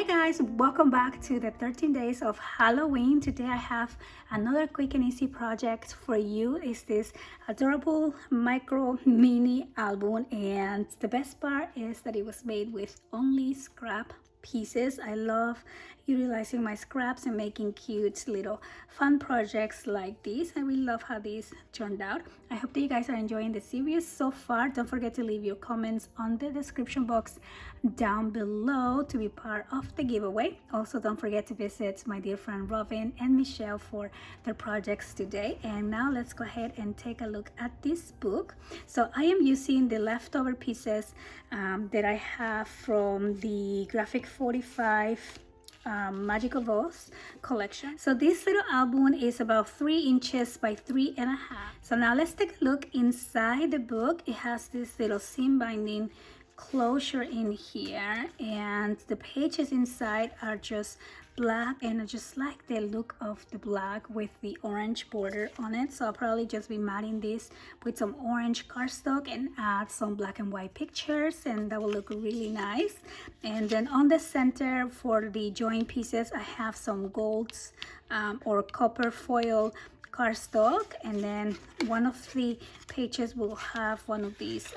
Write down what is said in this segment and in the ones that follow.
Hi guys, welcome back to the 13 days of Halloween. Today I have another quick and easy project for you. It's this adorable micro mini album, and the best part is that it was made with only scrap pieces. I love utilizing my scraps and making cute little fun projects like this. I really love how these turned out. I hope that you guys are enjoying the series so far. Don't forget to leave your comments on the description box down below to be part of the giveaway. Also, don't forget to visit my dear friend Robin and Michelle for their projects today. And now let's go ahead and take a look at this book. So I am using the leftover pieces that I have from the Graphic 45 Magical Vase collection. So this little album is about 3 inches by 3.5. So now let's take a look inside the book. It has this little seam binding closure in here, and the pages inside are just black, and I just like the look of the black with the orange border on it. So I'll probably just be matting this with some orange cardstock and add some black and white pictures, and that will look really nice. And then on the center for the join pieces, I have some golds or copper foil cardstock, and then one of the pages will have one of these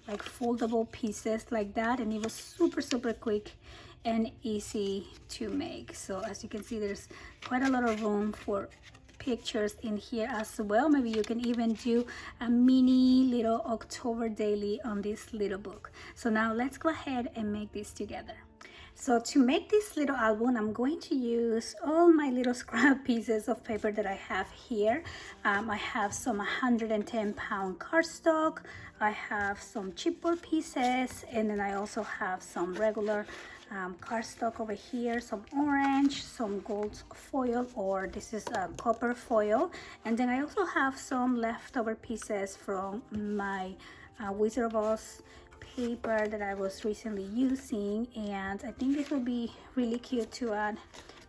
like foldable pieces like that, and it was super quick and easy to make. So as you can see, there's quite a lot of room for pictures in here as well. Maybe you can even do a mini little October daily on this little book. So now let's go ahead and make this together. So to make this little album, I'm going to use all my little scrap pieces of paper that I have here. I have some 110-pound cardstock, I have some chipboard pieces, and then I also have some regular cardstock over here, some orange, some gold foil, or this is copper foil, and then I also have some leftover pieces from my Wizard of Oz paper that I was recently using, and I think this will be really cute to add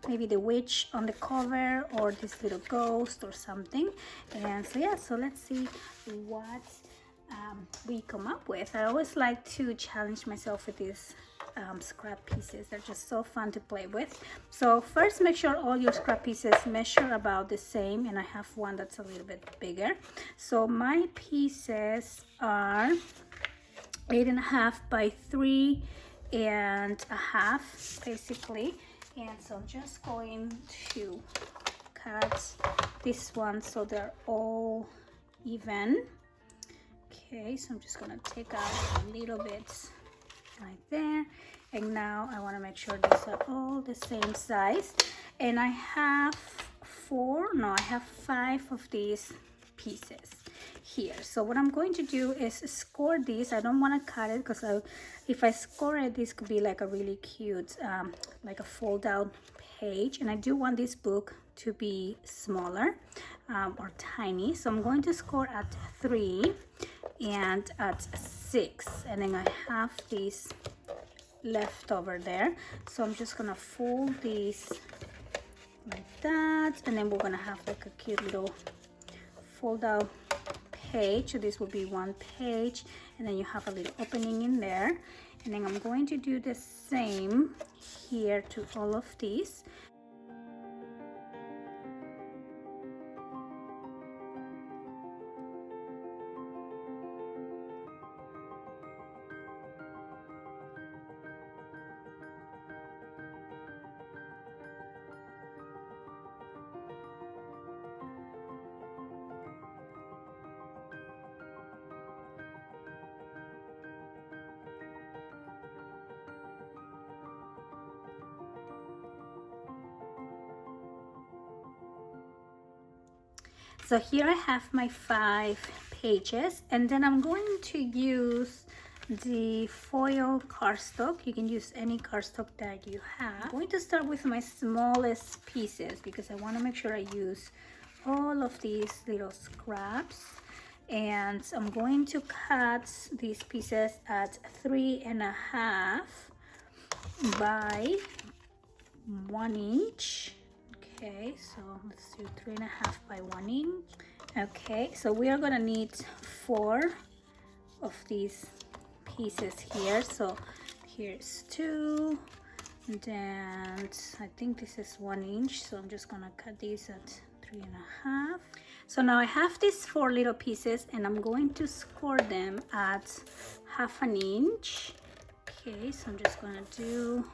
maybe the witch on the cover or this little ghost or something. And so yeah, so let's see what we come up with. I always like to challenge myself with these scrap pieces. They're just so fun to play with. So first, make sure all your scrap pieces measure about the same, and I have one that's a little bit bigger. So my pieces are 8.5 by 3.5 basically, and so I'm just going to cut this one so they're all even. Okay, so I'm just gonna take out a little bit right there, and now I want to make sure these are all the same size, and I have 5 of these pieces here. So what I'm going to do is score these. I don't want to cut it because if I score it, this could be like a really cute like a fold out page, and I do want this book to be smaller or tiny. So I'm going to score at 3 and at 6, and then I have these left over there. So I'm just gonna fold these like that, and then we're gonna have like a cute little fold out page. So this will be one page, and then you have a little opening in there, and then I'm going to do the same here to all of these. So here I have my 5 pages, and then I'm going to use the foil cardstock. You can use any cardstock that you have. I'm going to start with my smallest pieces because I want to make sure I use all of these little scraps, and I'm going to cut these pieces at 3.5 by 1 inch. Okay, so let's do 3.5 by 1 inch. Okay, so we are gonna need 4 of these pieces here. So here's 2, And I think this is 1 inch, so I'm just gonna cut these at 3.5. So now I have these 4 little pieces and I'm going to score them at 1/2 inch. Okay, so I'm just gonna do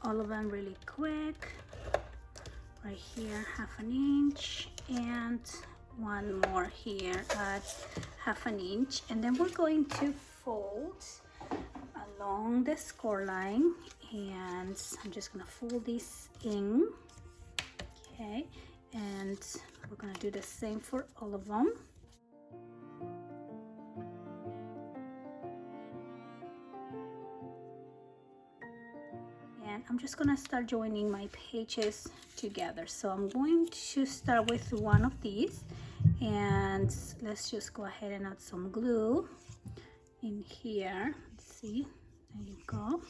all of them really quick. Right here, 1/2 inch, and one more here at 1/2 inch. And then we're going to fold along the score line, and I'm just gonna fold this in. Okay, and we're gonna do the same for all of them. And I'm just gonna start joining my pages together. So I'm going to start with one of these, and let's just go ahead and add some glue in here. Let's see, there you go.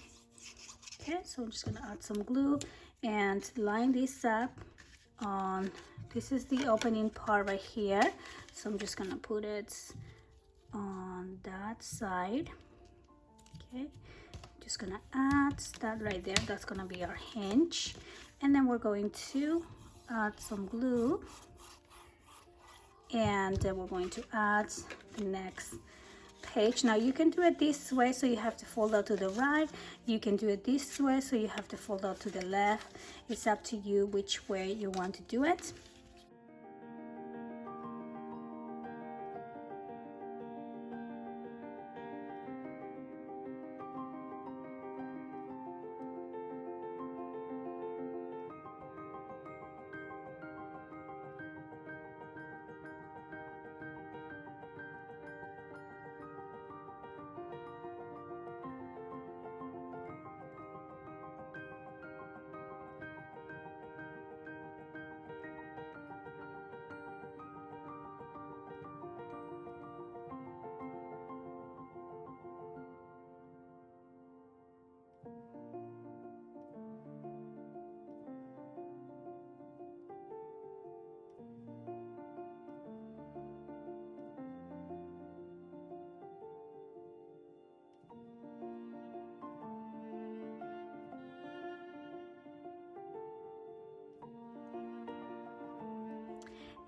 Okay, so I'm just gonna add some glue and line this up on, this is the opening part right here, so I'm just gonna put it on that side. Okay, just gonna add that right there. That's gonna be our hinge, and then we're going to add some glue, and then we're going to add the next page. Now you can do it this way, so you have to fold out to the right. You can do it this way, so you have to fold out to the left. It's up to you which way you want to do it.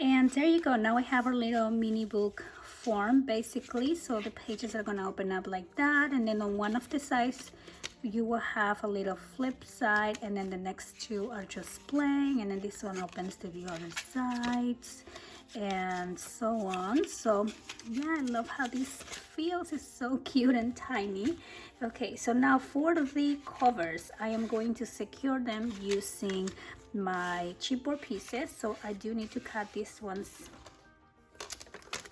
And there you go. Now we have our little mini book form basically. So the pages are gonna open up like that, and then on one of the sides you will have a little flip side, and then the next two are just plain, and then this one opens to the other sides, and so on. So yeah, I love how this feels. It's so cute and tiny. Okay, so now for the covers, I am going to secure them using my chipboard pieces. So I do need to cut these ones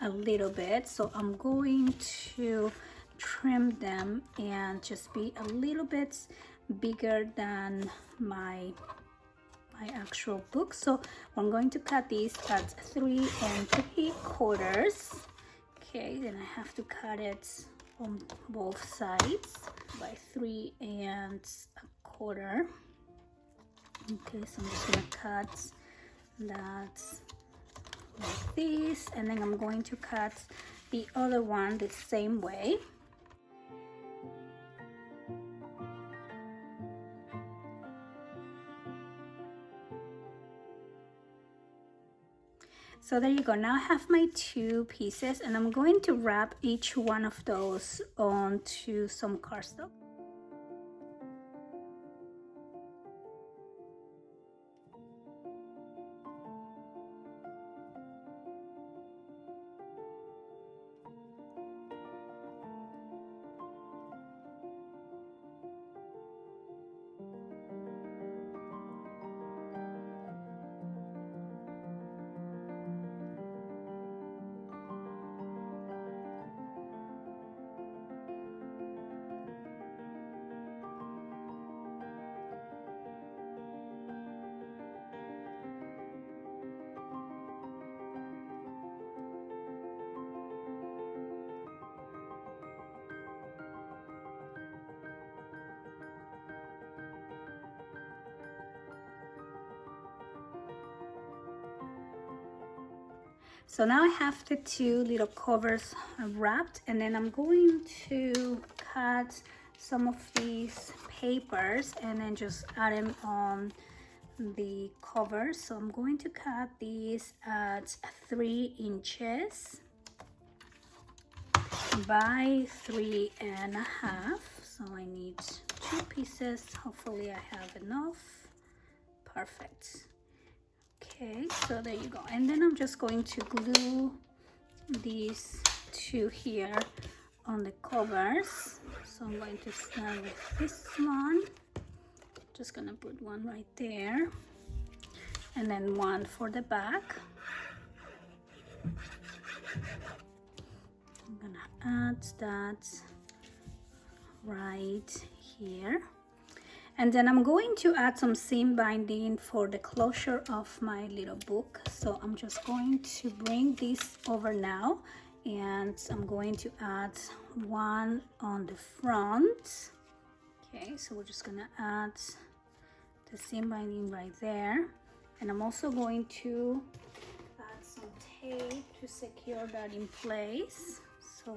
a little bit, so I'm going to trim them and just be a little bit bigger than my actual book. So I'm going to cut these at 3 3/4. Okay, then I have to cut it on both sides by 3 1/4. Okay, so I'm just gonna cut that like this, and then I'm going to cut the other one the same way. So there you go. Now I have my 2 pieces, and I'm going to wrap each one of those onto some cardstock. So now I have the 2 little covers wrapped, and then I'm going to cut some of these papers and then just add them on the cover. So I'm going to cut these at 3 inches by 3.5. So I need 2 pieces. Hopefully I have enough. Perfect. Okay, so there you go. And then I'm just going to glue these 2 here on the covers. So I'm going to start with this one. Just gonna put one right there, and then one for the back. I'm gonna add that right here, and then I'm going to add some seam binding for the closure of my little book. So I'm just going to bring this over now, and I'm going to add one on the front. Okay, so we're just gonna add the seam binding right there, and I'm also going to add some tape to secure that in place. So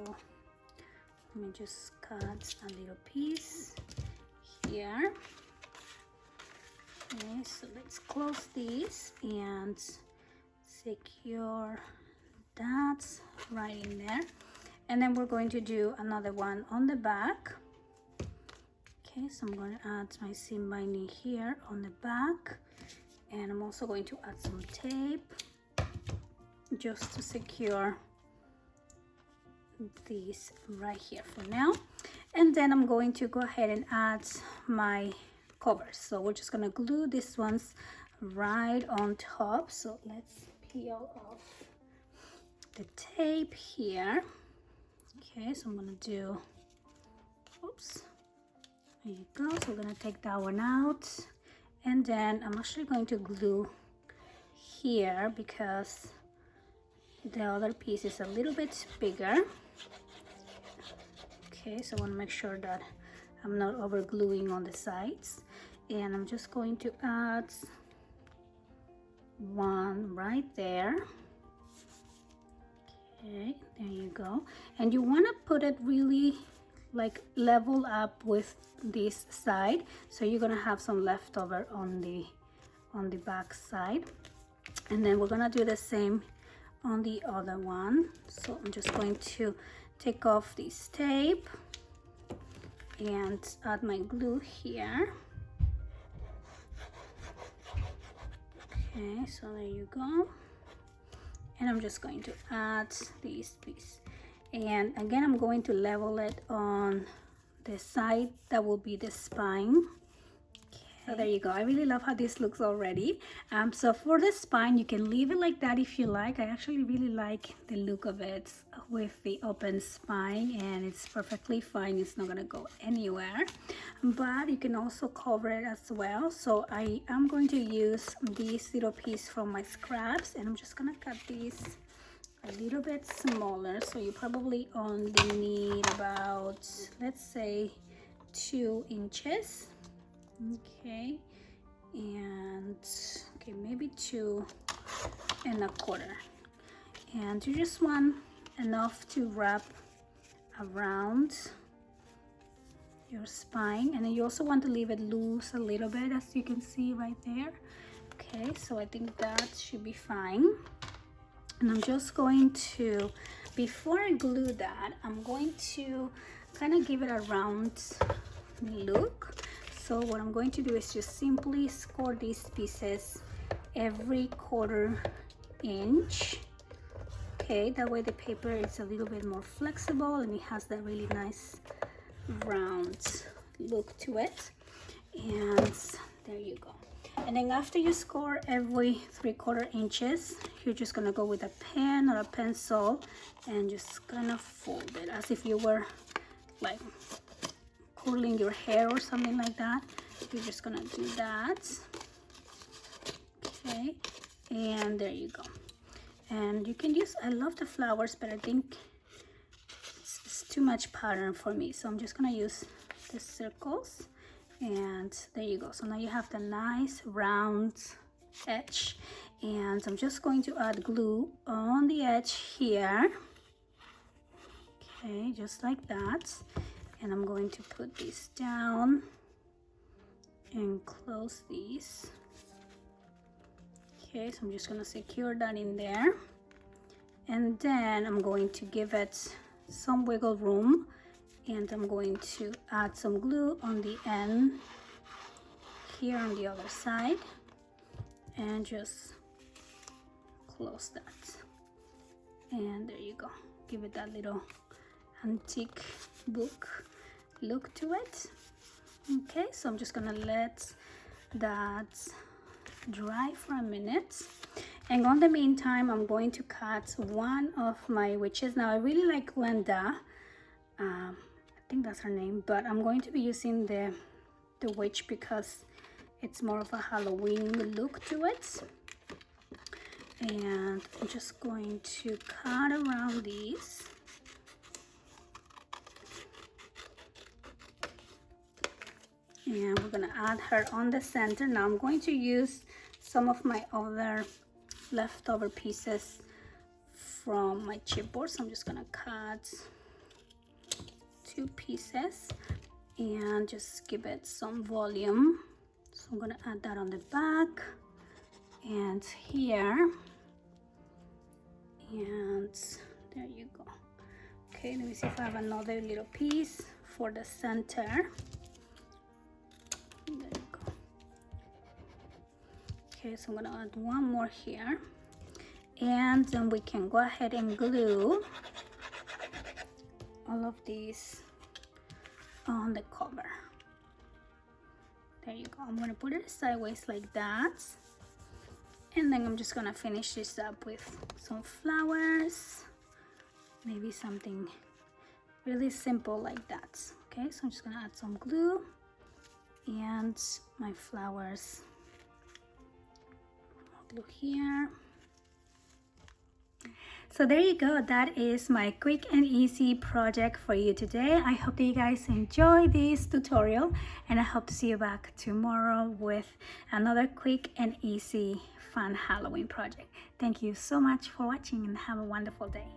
let me just cut a little piece here. Okay, so let's close this and secure that right in there, and then we're going to do another one on the back. Okay, so I'm going to add my seam binding here on the back, and I'm also going to add some tape just to secure these right here for now. And then I'm going to go ahead and add my covers. So we're just going to glue these ones right on top. So let's peel off the tape here. Okay, so I'm going to do, oops. There you go. So we're going to take that one out, and then I'm actually going to glue here because the other piece is a little bit bigger. Okay, so I want to make sure that I'm not over gluing on the sides, and I'm just going to add one right there. Okay, there you go. And you want to put it really like level up with this side, so you're gonna have some leftover on the back side, and then we're gonna do the same on the other one. So I'm just going to take off this tape and add my glue here. Okay, so there you go, and I'm just going to add this piece, and again I'm going to level it on the side that will be the spine. Okay. So there you go. I really love how this looks already. So for the spine, you can leave it like that if you like. I actually really like the look of it with the open spine, and it's perfectly fine. It's not gonna go anywhere, but you can also cover it as well. So I am going to use this little piece from my scraps, and I'm just gonna cut these a little bit smaller. So you probably only need about, let's say, 2 inches. Okay, and okay, maybe 2.25, and you just want enough to wrap around your spine, and then you also want to leave it loose a little bit, as you can see right there. Okay, so I think that should be fine. And I'm just going to, before I glue that, I'm going to kind of give it a round look. So what I'm going to do is just simply score these pieces every 1/4 inch. Okay, that way the paper is a little bit more flexible and it has that really nice round look to it. And there you go. And then after you score every 3/4 inches, you're just gonna go with a pen or a pencil and just kind of fold it as if you were like curling your hair or something like that. You're just gonna do that. Okay, and there you go. And you can use, I love the flowers, but I think it's too much pattern for me, so I'm just gonna use the circles. And there you go. So now you have the nice round edge, and I'm just going to add glue on the edge here. Okay, just like that. And I'm going to put this down and close these. Okay, so I'm just gonna secure that in there, and then I'm going to give it some wiggle room, and I'm going to add some glue on the end here on the other side, and just close that. And there you go. Give it that little antique book look to it. Okay, so I'm just gonna let that dry for a minute, and on the meantime I'm going to cut one of my witches. Now I really like Glenda, I think that's her name, but I'm going to be using the witch because it's more of a Halloween look to it. And I'm just going to cut around these. And we're gonna add her on the center. Now I'm going to use some of my other leftover pieces from my chipboard. So I'm just gonna cut 2 pieces and just give it some volume. So I'm gonna add that on the back and here, and there you go. Okay, let me see if I have another little piece for the center. There you go. Okay, so I'm gonna add one more here, and then we can go ahead and glue all of these on the cover. There you go. I'm gonna put it sideways like that, and then I'm just gonna finish this up with some flowers, maybe something really simple like that. Okay, so I'm just gonna add some glue and my flowers. Glue here. So there you go. That is my quick and easy project for you today. I hope that you guys enjoy this tutorial, and I hope to see you back tomorrow with another quick and easy fun Halloween project. Thank you so much for watching, and have a wonderful day.